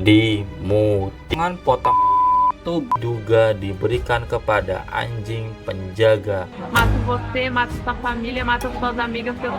dimutilasi. Potong itu juga diberikan kepada anjing penjaga. Mato você, mato sua família, mato suas amigas, seus...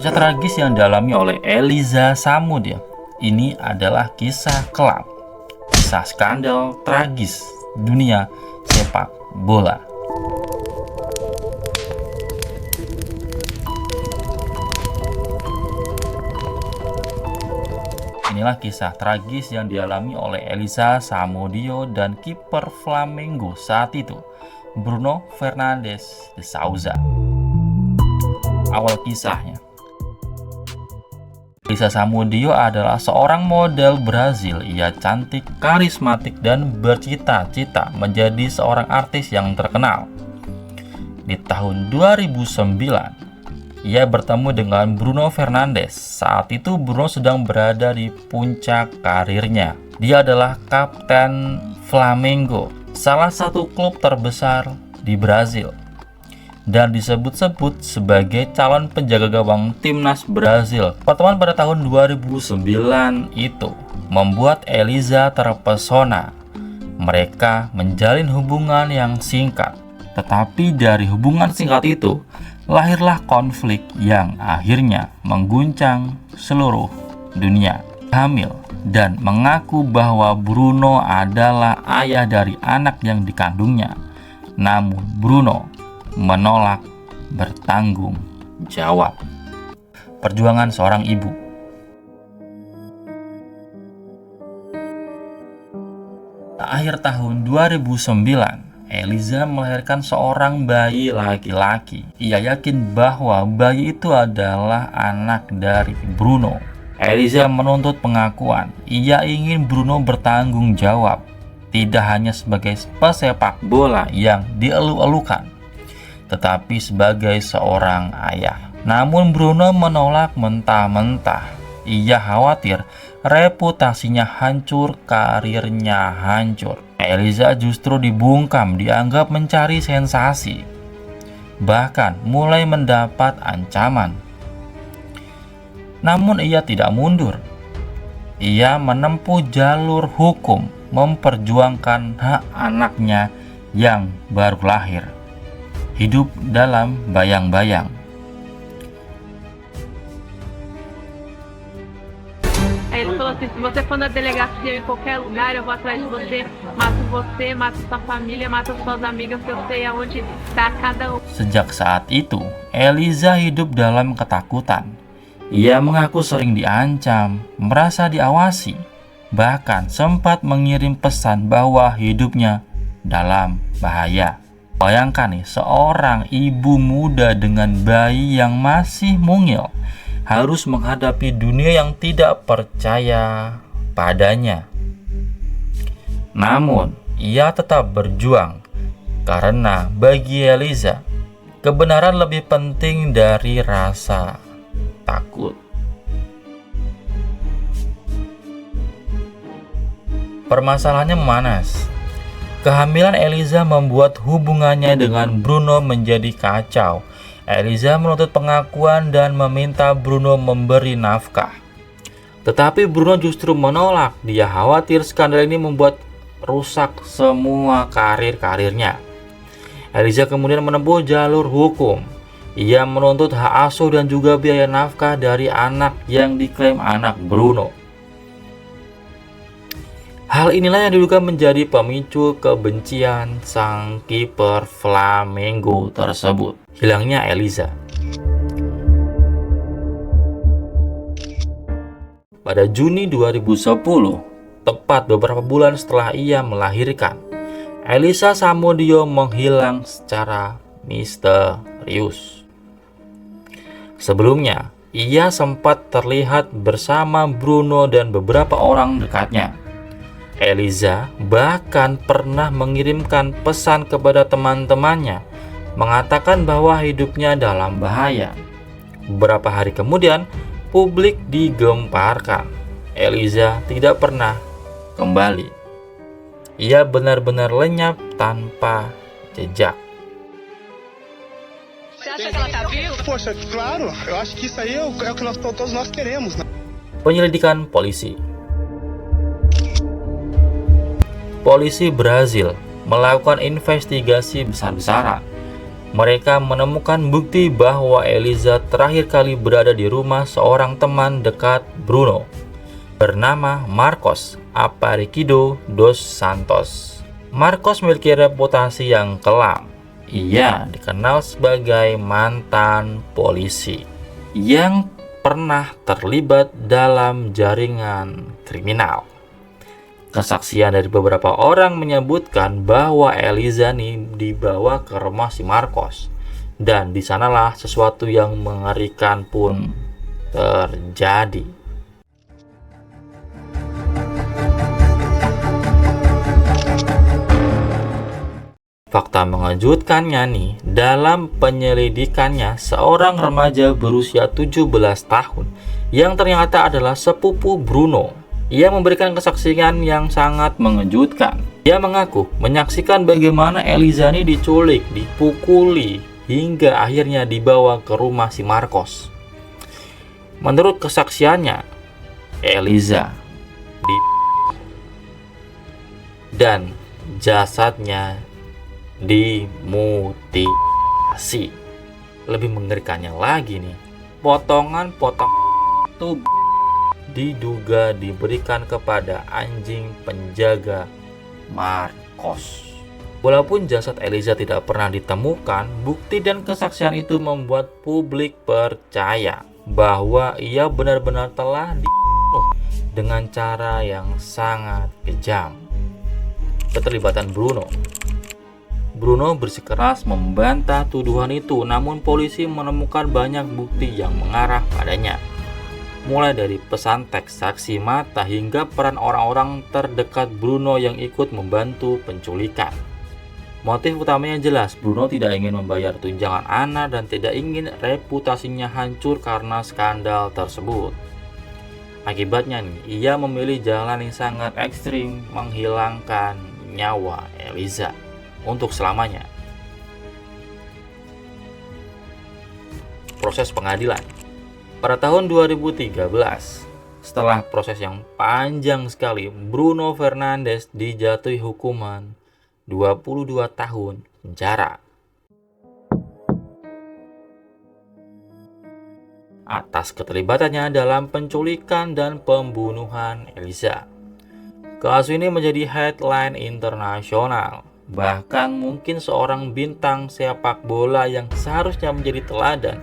Kisah tragis yang dialami oleh Eliza Samud ya. Ini adalah kisah kelam, kisah skandal tragis dunia sepak bola. Inilah kisah tragis yang dialami oleh Eliza Samudio dan kiper Flamengo saat itu, Bruno Fernandes de Souza. Awal kisahnya, Eliza Samudio adalah seorang model Brazil. Ia cantik, karismatik, dan bercita-cita menjadi seorang artis yang terkenal. Di tahun 2009, ia bertemu dengan Bruno Fernandes. Saat itu Bruno sedang berada di puncak karirnya. Dia adalah kapten Flamengo, salah satu klub terbesar di Brazil, dan disebut-sebut sebagai calon penjaga gawang timnas Brazil. Pertemuan pada tahun 2009 itu membuat Eliza terpesona. Mereka menjalin hubungan yang singkat. Tetapi dari hubungan singkat itu, lahirlah konflik yang akhirnya mengguncang seluruh dunia. Hamil dan mengaku bahwa Bruno adalah ayah dari anak yang dikandungnya. Namun Bruno menolak bertanggung jawab. Perjuangan seorang ibu. Akhir tahun 2009, Eliza melahirkan seorang bayi laki-laki. Ia yakin bahwa bayi itu adalah anak dari Bruno. Eliza menuntut pengakuan. Ia ingin Bruno bertanggung jawab, tidak hanya sebagai pesepak bola yang dielu-elukan, tetapi sebagai seorang ayah. Namun Bruno menolak mentah-mentah. Ia khawatir reputasinya hancur, karirnya hancur. Eliza justru dibungkam, dianggap mencari sensasi, bahkan mulai mendapat ancaman. Namun ia tidak mundur. Ia menempuh jalur hukum, memperjuangkan hak anaknya yang baru lahir. Hidup dalam bayang-bayang. Aí ele falou assim, se você for na delegacia em qualquer lugar, eu vou atrás de você, mato sua família, mato suas amigas, que eu sei aonde tá cada um. Sejak saat itu, Eliza hidup dalam ketakutan. Ia mengaku sering diancam, merasa diawasi, bahkan sempat mengirim pesan bahwa hidupnya dalam bahaya. Bayangkan nih, seorang ibu muda dengan bayi yang masih mungil harus menghadapi dunia yang tidak percaya padanya. Namun, ia tetap berjuang karena bagi Eliza, kebenaran lebih penting dari rasa takut. Permasalahannya memanas. Kehamilan Eliza membuat hubungannya dengan Bruno menjadi kacau. Eliza menuntut pengakuan dan meminta Bruno memberi nafkah. Tetapi Bruno justru menolak. Dia khawatir skandal ini membuat rusak semua karirnya. Eliza kemudian menempuh jalur hukum. Ia menuntut hak asuh dan juga biaya nafkah dari anak yang diklaim anak Bruno. Hal inilah yang diduga menjadi pemicu kebencian sang kiper Flamengo tersebut. Hilangnya Eliza. Pada Juni 2010, tepat beberapa bulan setelah ia melahirkan, Eliza Samudio menghilang secara misterius. Sebelumnya, ia sempat terlihat bersama Bruno dan beberapa orang dekatnya. Eliza bahkan pernah mengirimkan pesan kepada teman-temannya, mengatakan bahwa hidupnya dalam bahaya. Beberapa hari kemudian, publik digemparkan. Eliza tidak pernah kembali. Ia benar-benar lenyap tanpa jejak. Você acha que ela tá viva? Poxa, claro, eu acho que isso aí é o que todos nós queremos, né? Penyelidikan polisi. Polisi Brazil melakukan investigasi besar-besaran. Mereka menemukan bukti bahwa Eliza terakhir kali berada di rumah seorang teman dekat Bruno bernama Marcos Aparecido dos Santos. Marcos memiliki reputasi yang kelam. Ia dikenal sebagai mantan polisi yang pernah terlibat dalam jaringan kriminal. Kesaksian dari beberapa orang menyebutkan bahwa Eliza dibawa ke rumah si Marcos, dan di sanalah sesuatu yang mengerikan pun terjadi. Fakta mengejutkannya nih, dalam penyelidikannya seorang remaja berusia 17 tahun yang ternyata adalah sepupu Bruno. Ia memberikan kesaksian yang sangat mengejutkan. Ia mengaku menyaksikan bagaimana Eliza diculik, dipukuli, hingga akhirnya dibawa ke rumah si Marcos. Menurut kesaksiannya, Eliza dan jasadnya dimutilasi. Lebih mengerikannya lagi nih, potongan-potong tubuh diduga diberikan kepada anjing penjaga Marcos. Walaupun jasad Eliza tidak pernah ditemukan, bukti dan kesaksian itu membuat publik percaya bahwa ia benar-benar telah dibunuh dengan cara yang sangat kejam. Keterlibatan Bruno bersikeras membantah tuduhan itu, namun polisi menemukan banyak bukti yang mengarah padanya. Mulai dari pesan teks saksi mata hingga peran orang-orang terdekat Bruno yang ikut membantu penculikan. Motif utamanya jelas, Bruno tidak ingin membayar tunjangan anak dan tidak ingin reputasinya hancur karena skandal tersebut. Akibatnya ia memilih jalan yang sangat ekstrim, menghilangkan nyawa Eliza untuk selamanya. Proses pengadilan. Pada tahun 2013, setelah proses yang panjang sekali, Bruno Fernandes dijatuhi hukuman 22 tahun penjara atas keterlibatannya dalam penculikan dan pembunuhan Eliza. Kasus ini menjadi headline internasional. Bahkan mungkin seorang bintang sepak bola yang seharusnya menjadi teladan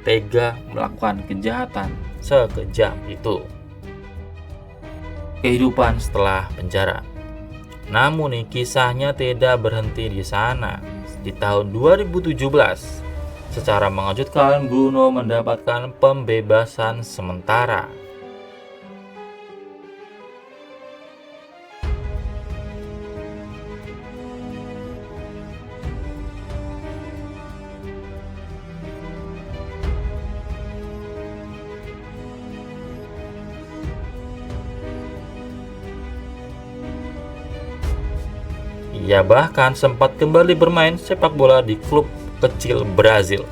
tega melakukan kejahatan sekejam itu. Kehidupan setelah penjara. Namun kisahnya tidak berhenti di sana. Di tahun 2017, secara mengejutkan Bruno mendapatkan pembebasan sementara. Ia bahkan sempat kembali bermain sepak bola di klub kecil Brazil.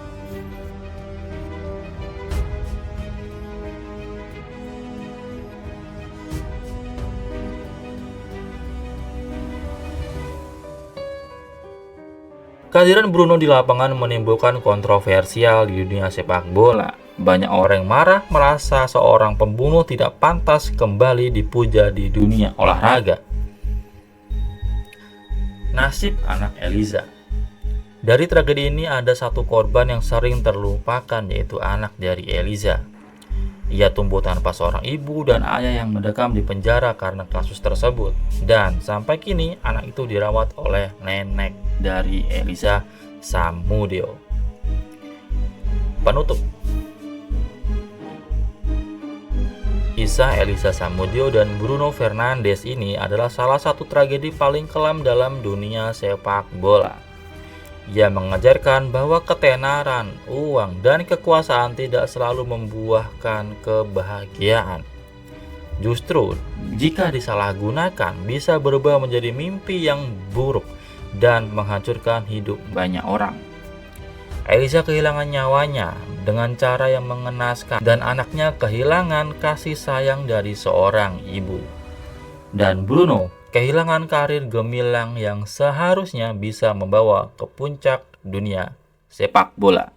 Kehadiran Bruno di lapangan menimbulkan kontroversial di dunia sepak bola. Banyak orang yang marah merasa seorang pembunuh tidak pantas kembali dipuja di dunia olahraga. Nasib anak Eliza. Dari tragedi ini ada satu korban yang sering terlupakan, yaitu anak dari Eliza. Ia tumbuh tanpa seorang ibu dan ayah yang mendekam di penjara karena kasus tersebut. Dan sampai kini anak itu dirawat oleh nenek dari Eliza, Samudio. Kisah Elisa Samudio dan Bruno Fernandes ini adalah salah satu tragedi paling kelam dalam dunia sepak bola. Ia mengajarkan bahwa ketenaran, uang, dan kekuasaan tidak selalu membuahkan kebahagiaan. Justru, jika disalahgunakan, bisa berubah menjadi mimpi yang buruk dan menghancurkan hidup banyak orang. Elisa kehilangan nyawanya dengan cara yang mengenaskan dan anaknya kehilangan kasih sayang dari seorang ibu. Dan Bruno kehilangan karir gemilang yang seharusnya bisa membawa ke puncak dunia sepak bola.